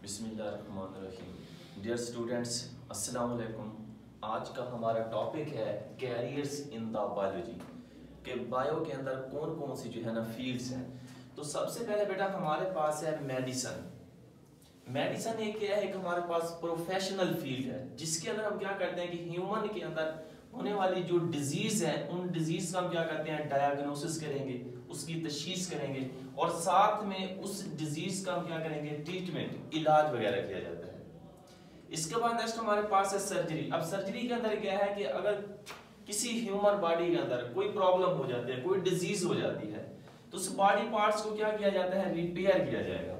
बिस्मिल्लाहिर्रहमानिर्रहीम। Dear students, अस्सलाम वालेकुम। आज का हमारा टॉपिक है कैरियर्स इन द बायोलॉजी के बायो के अंदर कौन कौन सी जो है ना फील्ड्स हैं। तो सबसे पहले बेटा हमारे पास है मेडिसन। मेडिसन एक क्या है, एक हमारे पास प्रोफेशनल फील्ड है जिसके अंदर हम क्या करते हैं कि ह्यूमन के अंदर होने वाली जो डिजीज है उन डिजीज का हम क्या करते हैं डायग्नोसिस करेंगे, उसकी तशखीस करेंगे और साथ में उस डिजीज का हम क्या करेंगे ट्रीटमेंट, इलाज वगैरह किया जाता है। इसके बाद नेक्स्ट हमारे पास है सर्जरी। अब सर्जरी के अंदर क्या है कि अगर किसी ह्यूमन बॉडी के अंदर कोई प्रॉब्लम हो जाती है, कोई डिजीज हो जाती है, तो उस बॉडी पार्ट्स को क्या किया जाता है, रिपेयर किया जाएगा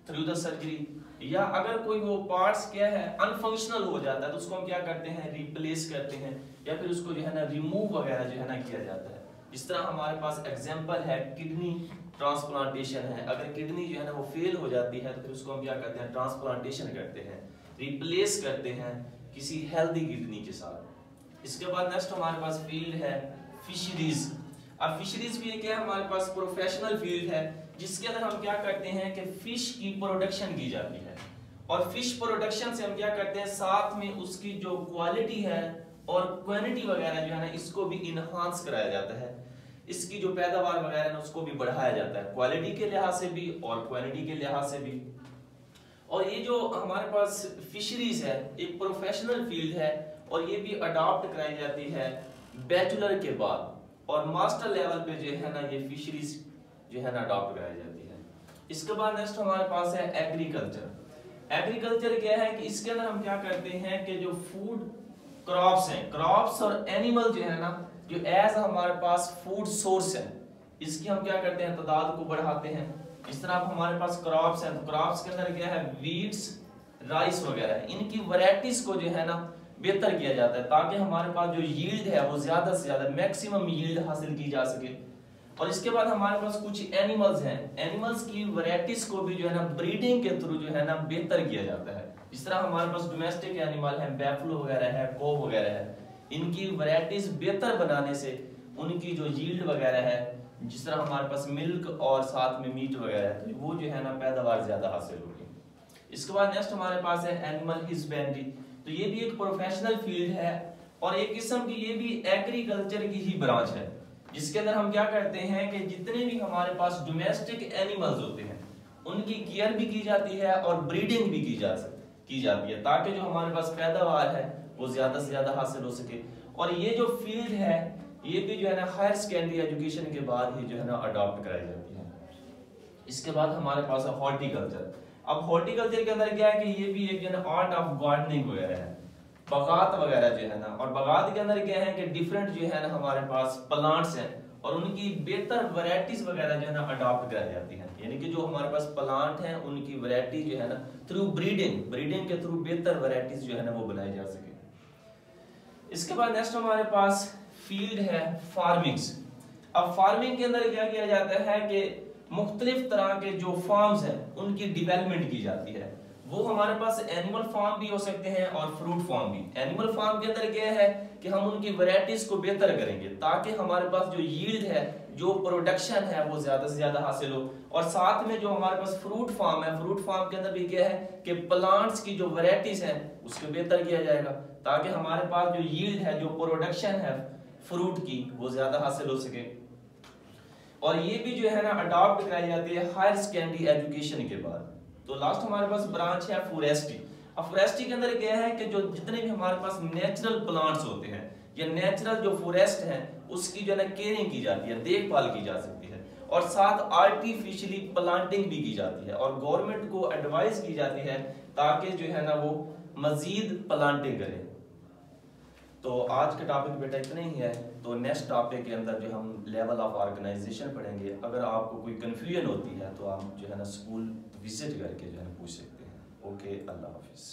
थ्रू द सर्जरी। या अगर कोई वो पार्ट्स क्या है अनफंक्शनल हो जाता है तो उसको हम क्या करते हैं रिप्लेस करते हैं या फिर उसको जो है ना रिमूव वगैरह जो है ना किया जाता है। इस तरह हमारे पास एग्जांपल है किडनी ट्रांसप्लांटेशन है। अगर किडनी जो है ना वो फेल हो जाती है तो फिर उसको हम क्या करते हैं ट्रांसप्लांटेशन करते हैं, रिप्लेस करते हैं किसी हेल्दी किडनी के साथ। इसके बाद नेक्स्ट हमारे पास फील्ड है फिशरीज। अब फिशरीज भी एक है हमारे पास प्रोफेशनल फील्ड है जिसके अंदर हम क्या करते हैं कि फिश की प्रोडक्शन की जाती है और फिश प्रोडक्शन से हम क्या करते हैं साथ में उसकी जो क्वालिटी है और क्वांटिटी वगैरह जो है ना इसको भी इनहांस कराया जाता है। इसकी जो पैदावार वगैरह है उसको भी बढ़ाया जाता है क्वालिटी के लिहाज से भी और क्वांटिटी के लिहाज से भी। और ये जो हमारे पास फिशरीज है एक प्रोफेशनल फील्ड है और ये भी अडॉप्ट कराई जाती है बैचलर के बाद और मास्टर लेवल पे जो है ना ये फिशरीज जो है ना अडॉप्ट कराई जाती है। इसके बाद नेक्स्ट हमारे पास है एग्रीकल्चर। एग्रीकल्चर क्या है कि इसके अंदर हम क्या करते हैं कि जो फूड क्रॉप्स हैं, क्रॉप्स और एनिमल जो है ना जो एज हमारे पास फूड सोर्स है इसकी हम क्या करते हैं तादाद को बढ़ाते हैं। इस तरह हमारे पास क्रॉप्स हैं तो क्रॉप्स के अंदर क्या है वीट्स, राइस वगैरह, इनकी वैरायटीज को जो है ना बेहतर किया जाता है ताकि हमारे पास जो यील्ड है वो ज्यादा से ज्यादा मैक्सिमम यील्ड हासिल की जा सके। और इसके बाद हमारे पास कुछ एनिमल्स हैं, एनिमल्स की वैरायटीज को भी जो है ना ब्रीडिंग के थ्रू जो है ना बेहतर किया जाता है। इस तरह हमारे पास डोमेस्टिक एनिमल है, बैफलो वगैरह है, को वगैरह है, इनकी वैरायटीज बेहतर बनाने से उनकी जो यील्ड वगैरह है जिस तरह हमारे पास मिल्क और साथ में मीट वगैरह है तो वो जो है ना पैदावार ज्यादा हासिल होगी। इसके बाद नेक्स्ट हमारे पास है एनिमल हस्बेंड्री। तो ये भी एक प्रोफेशनल फील्ड है और एक किस्म की ये भी एग्रीकल्चर की ही ब्रांच है जिसके अंदर हम क्या करते हैं कि जितने भी हमारे पास डोमेस्टिक एनिमल्स होते हैं उनकी केयर भी की जाती है और ब्रीडिंग भी की जाती है ताकि जो हमारे पास पैदावार है वो ज्यादा से ज्यादा हासिल हो सके। और ये जो फील्ड है ये भी जो है ना हायर सेकेंडरी एजुकेशन के बाद ही जो है ना अडॉप्ट कराई जाती है। इसके बाद हमारे पास है हॉर्टिकल्चर। अब हॉर्टिकल्चर के अंदर क्या है कि ये भी एक जो है ना आर्ट ऑफ गार्डनिंग वगैरह है, बागात वगैरह जो है ना, और बागात के अंदर क्या है कि डिफरेंट जो है ना हमारे पास प्लांट्स हैं और उनकी बेहतर वैरायटीज वगैरह जो है ना अडॉप्ट कराई जाती है। यानी कि जो हमारे पास प्लांट हैं उनकी वैरायटी जो है ना थ्रू ब्रीडिंग के थ्रू बेहतर वैरायटीज जो है ना वो बनाई जा सके। इसके बाद नेक्स्ट हमारे पास फील्ड है फार्मिंग्स। अब फार्मिंग के अंदर क्या किया जाता है कि मुख्तलिफ तरह के जो फार्म्स हैं उनकी डेवलपमेंट की जाती है। वो हमारे पास एनिमल फार्म भी हो सकते हैं और फ्रूट फार्म भी। एनिमल फार्म के अंदर क्या है कि हम उनकी वैरायटीज को बेहतर करेंगे ताकि हमारे पास जो यील्ड है, जो प्रोडक्शन है वो ज्यादा से ज्यादा हासिल हो। और साथ में जो हमारे पास फ्रूट फार्म है, फ्रूट फार्म के अंदर भी क्या है कि प्लांट्स की जो वैरायटीज हैं उसको बेहतर किया जाएगा ताकि हमारे पास जो यील्ड है, जो प्रोडक्शन है फ्रूट की वो ज्यादा हासिल हो सके। और ये भी जो है ना अडॉप्ट कराई जाती है हायर सेकेंडरी एजुकेशन के बाद। तो लास्ट हमारे पास ब्रांच है फॉरेस्ट्री। अब फॉरेस्ट्री के अंदर क्या है कि जो जितने भी हमारे पास नेचुरल प्लांट्स होते हैं या नेचुरल जो फॉरेस्ट है उसकी जो है ना केयरिंग की जाती है, देखभाल की जा सकती है और साथ आर्टिफिशियली प्लांटिंग भी की जाती है और गवर्नमेंट को एडवाइस की जाती है ताकि जो है ना वो मजीद प्लांटिंग करे। तो आज का टॉपिक बेटा इतना ही है। तो नेक्स्ट टॉपिक के अंदर जो हम लेवल ऑफ ऑर्गेनाइजेशन पढ़ेंगे। अगर आपको कोई कंफ्यूजन होती है तो आप जो है ना स्कूल विजिट करके जो है ना पूछ सकते हैं। ओके, अल्लाह हाफिज़।